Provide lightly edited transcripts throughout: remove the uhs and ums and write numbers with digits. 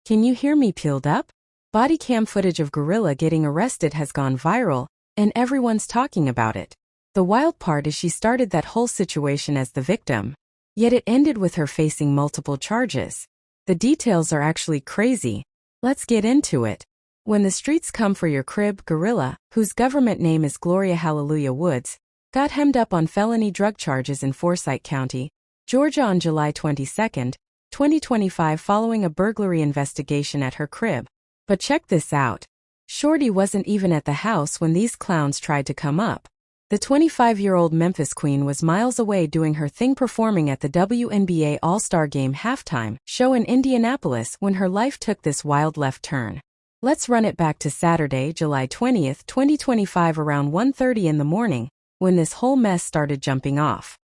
Can you hear me peeled up? Body cam footage of GloRilla getting arrested has gone viral, and everyone's talking about it. The wild part is she started that whole situation as the victim, yet it ended with her facing multiple charges. The details are actually crazy. Let's get into it. When the streets come for your crib, GloRilla, whose government name is Gloria Hallelujah Woods, got hemmed up on felony drug charges in Forsyth County, Georgia on July 22, 2025 following a burglary investigation at her crib. But check this out. Shorty wasn't even at the house when these clowns tried to come up. The 25-year-old Memphis queen was miles away doing her thing performing at the WNBA All-Star Game halftime show in Indianapolis when her life took this wild left turn. Let's run it back to Saturday, July 20, 2025 around 1:30 in the morning, when this whole mess started jumping off.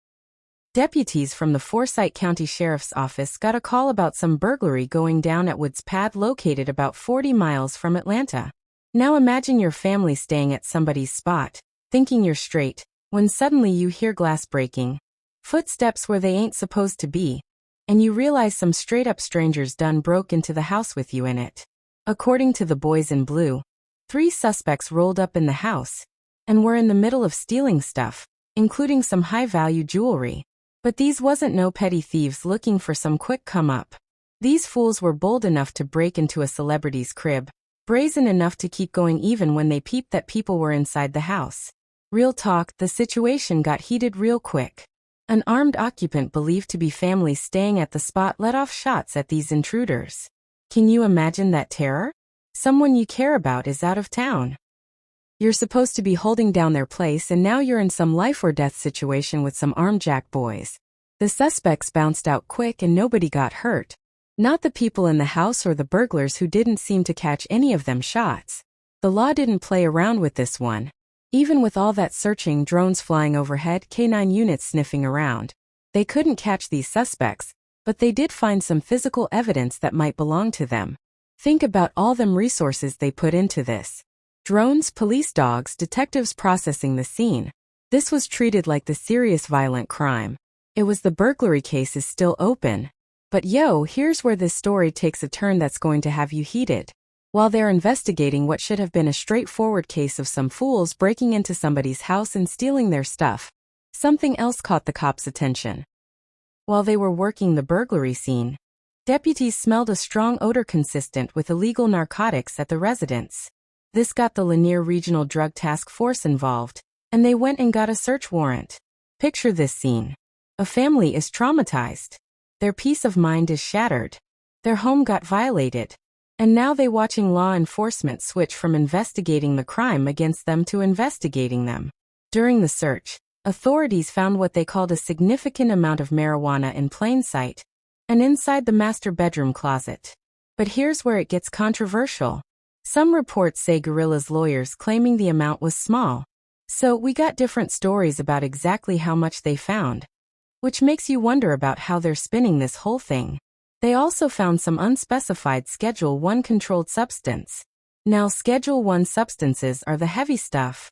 Deputies from the Forsyth County Sheriff's Office got a call about some burglary going down at Woods Pad located about 40 miles from Atlanta. Now imagine your family staying at somebody's spot, thinking you're straight, when suddenly you hear glass breaking, footsteps where they ain't supposed to be, and you realize some straight-up strangers done broke into the house with you in it. According to the boys in blue, 3 suspects rolled up in the house and were in the middle of stealing stuff, including some high-value jewelry. But these wasn't no petty thieves looking for some quick come-up. These fools were bold enough to break into a celebrity's crib, brazen enough to keep going even when they peeped that people were inside the house. Real talk, the situation got heated real quick. An armed occupant believed to be family staying at the spot let off shots at these intruders. Can you imagine that terror? Someone you care about is out of town. You're supposed to be holding down their place and now you're in some life-or-death situation with some armed jack boys. The suspects bounced out quick and nobody got hurt. Not the people in the house or the burglars who didn't seem to catch any of them shots. The law didn't play around with this one. Even with all that searching, drones flying overhead, K9 units sniffing around, they couldn't catch these suspects, but they did find some physical evidence that might belong to them. Think about all them resources they put into this. Drones, police dogs, detectives processing the scene. This was treated like the serious violent crime. It was the burglary case is still open. But here's where this story takes a turn that's going to have you heated. While they're investigating what should have been a straightforward case of some fools breaking into somebody's house and stealing their stuff, something else caught the cops' attention. While they were working the burglary scene, deputies smelled a strong odor consistent with illegal narcotics at the residence. This got the Lanier Regional Drug Task Force involved, and they went and got a search warrant. Picture this scene. A family is traumatized. Their peace of mind is shattered. Their home got violated. And now they watching law enforcement switch from investigating the crime against them to investigating them. During the search, authorities found what they called a significant amount of marijuana in plain sight, and inside the master bedroom closet. But here's where it gets controversial. Some reports say GloRilla's lawyers claiming the amount was small. So we got different stories about exactly how much they found, which makes you wonder about how they're spinning this whole thing. They also found some unspecified Schedule I controlled substance. Now Schedule I substances are the heavy stuff.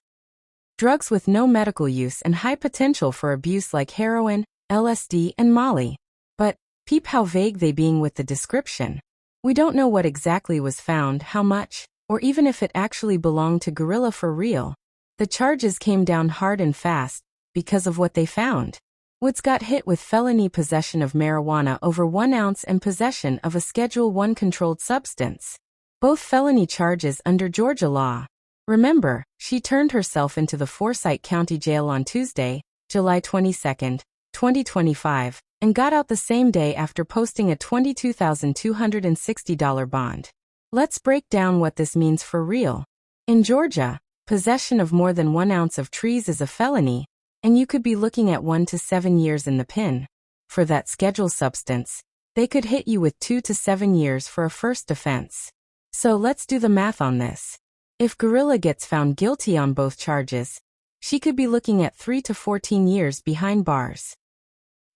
Drugs with no medical use and high potential for abuse like heroin, LSD, and Molly. But peep how vague they being with the description. We don't know what exactly was found, how much, or even if it actually belonged to GloRilla for real. The charges came down hard and fast because of what they found. Woods got hit with felony possession of marijuana over 1 ounce and possession of a Schedule I controlled substance. Both felony charges under Georgia law. Remember, she turned herself into the Forsyth County Jail on Tuesday, July 22, 2025, and got out the same day after posting a $22,260 bond. Let's break down what this means for real. In Georgia, possession of more than 1 ounce of trees is a felony, and you could be looking at 1 to 7 years in the pen. For that schedule substance, they could hit you with 2 to 7 years for a first offense. So let's do the math on this. If GloRilla gets found guilty on both charges, she could be looking at 3 to 14 years behind bars.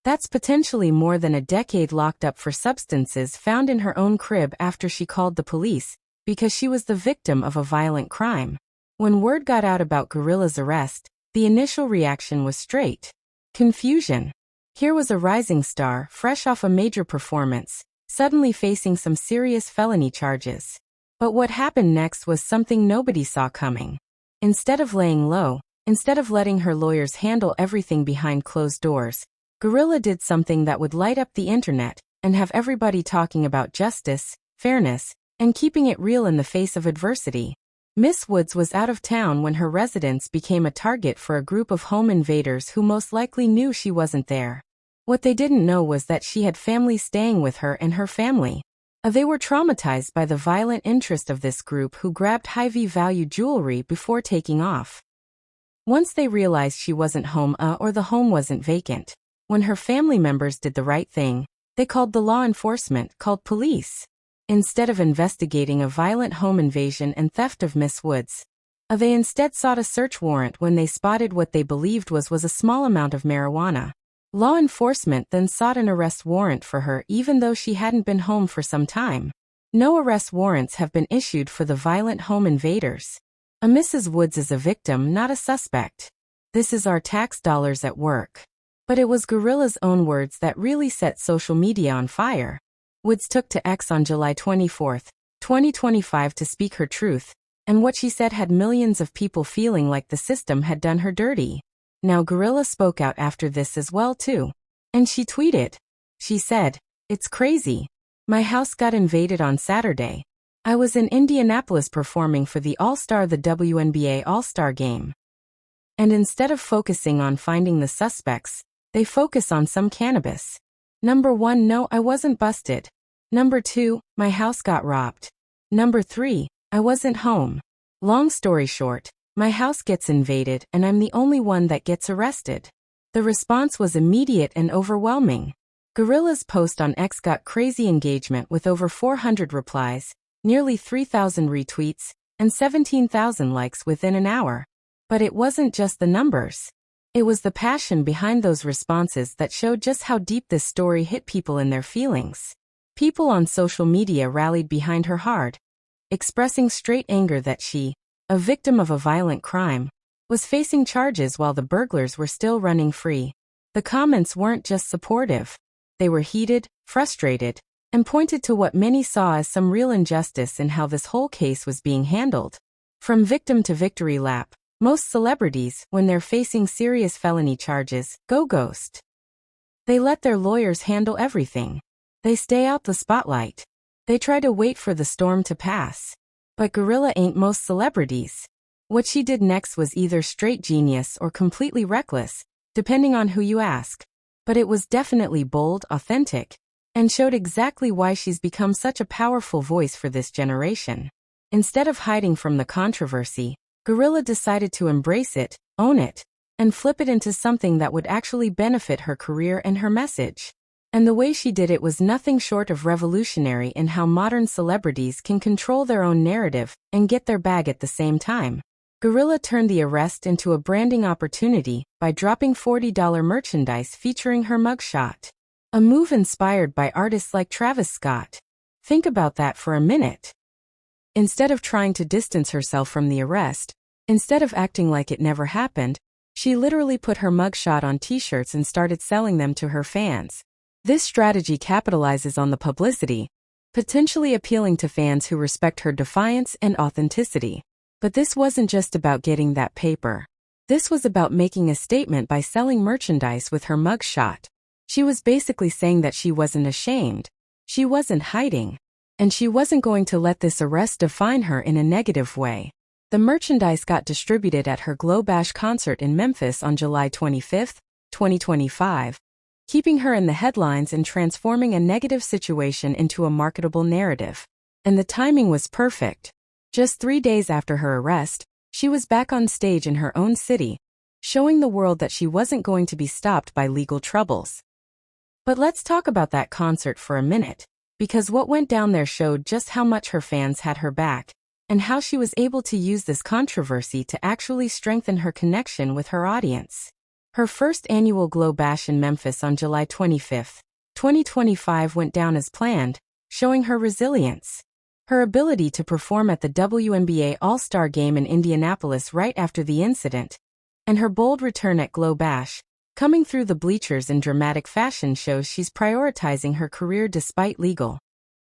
That's potentially more than a decade locked up for substances found in her own crib after she called the police, because she was the victim of a violent crime. When word got out about GloRilla's arrest, the initial reaction was straight confusion. Here was a rising star, fresh off a major performance, suddenly facing some serious felony charges. But what happened next was something nobody saw coming. Instead of laying low, instead of letting her lawyers handle everything behind closed doors, GloRilla did something that would light up the internet and have everybody talking about justice, fairness, and keeping it real in the face of adversity. Miss Woods was out of town when her residence became a target for a group of home invaders who most likely knew she wasn't there. What they didn't know was that she had family staying with her and her family. They were traumatized by the violent interest of this group who grabbed high-value jewelry before taking off. Once they realized she wasn't home or the home wasn't vacant, when her family members did the right thing, they called the law enforcement, called police. Instead of investigating a violent home invasion and theft of Miss Woods, they instead sought a search warrant when they spotted what they believed was a small amount of marijuana. Law enforcement then sought an arrest warrant for her even though she hadn't been home for some time. No arrest warrants have been issued for the violent home invaders. Mrs. Woods is a victim, not a suspect. This is our tax dollars at work. But it was GloRilla's own words that really set social media on fire. Woods took to X on July 24, 2025 to speak her truth, and what she said had millions of people feeling like the system had done her dirty. Now GloRilla spoke out after this as well too. And she tweeted. She said, "It's crazy. My house got invaded on Saturday. I was in Indianapolis performing for the WNBA All-Star game. And instead of focusing on finding the suspects, they focus on some cannabis. Number 1, no, I wasn't busted. Number 2, my house got robbed. Number 3, I wasn't home. Long story short, my house gets invaded and I'm the only one that gets arrested." The response was immediate and overwhelming. GloRilla's post on X got crazy engagement with over 400 replies, nearly 3,000 retweets, and 17,000 likes within an hour. But it wasn't just the numbers. It was the passion behind those responses that showed just how deep this story hit people in their feelings. People on social media rallied behind her hard, expressing straight anger that she, a victim of a violent crime, was facing charges while the burglars were still running free. The comments weren't just supportive. They were heated, frustrated, and pointed to what many saw as some real injustice in how this whole case was being handled. From victim to victory lap, most celebrities, when they're facing serious felony charges, go ghost. They let their lawyers handle everything. They stay out the spotlight. They try to wait for the storm to pass. But GloRilla ain't most celebrities. What she did next was either straight genius or completely reckless, depending on who you ask. But it was definitely bold, authentic, and showed exactly why she's become such a powerful voice for this generation. Instead of hiding from the controversy, GloRilla decided to embrace it, own it, and flip it into something that would actually benefit her career and her message. And the way she did it was nothing short of revolutionary in how modern celebrities can control their own narrative and get their bag at the same time. GloRilla turned the arrest into a branding opportunity by dropping $40 merchandise featuring her mugshot. A move inspired by artists like Travis Scott. Think about that for a minute. Instead of trying to distance herself from the arrest, instead of acting like it never happened, she literally put her mugshot on t-shirts and started selling them to her fans. This strategy capitalizes on the publicity, potentially appealing to fans who respect her defiance and authenticity. But this wasn't just about getting that paper. This was about making a statement by selling merchandise with her mugshot. She was basically saying that she wasn't ashamed, she wasn't hiding, and she wasn't going to let this arrest define her in a negative way. The merchandise got distributed at her GloBash concert in Memphis on July 25, 2025. Keeping her in the headlines and transforming a negative situation into a marketable narrative. And the timing was perfect. Just 3 days after her arrest, she was back on stage in her own city, showing the world that she wasn't going to be stopped by legal troubles. But let's talk about that concert for a minute, because what went down there showed just how much her fans had her back, and how she was able to use this controversy to actually strengthen her connection with her audience. Her first annual GloBash in Memphis on July 25, 2025 went down as planned, showing her resilience. Her ability to perform at the WNBA All-Star Game in Indianapolis right after the incident, and her bold return at GloBash, Coming through the bleachers in dramatic fashion shows she's prioritizing her career despite legal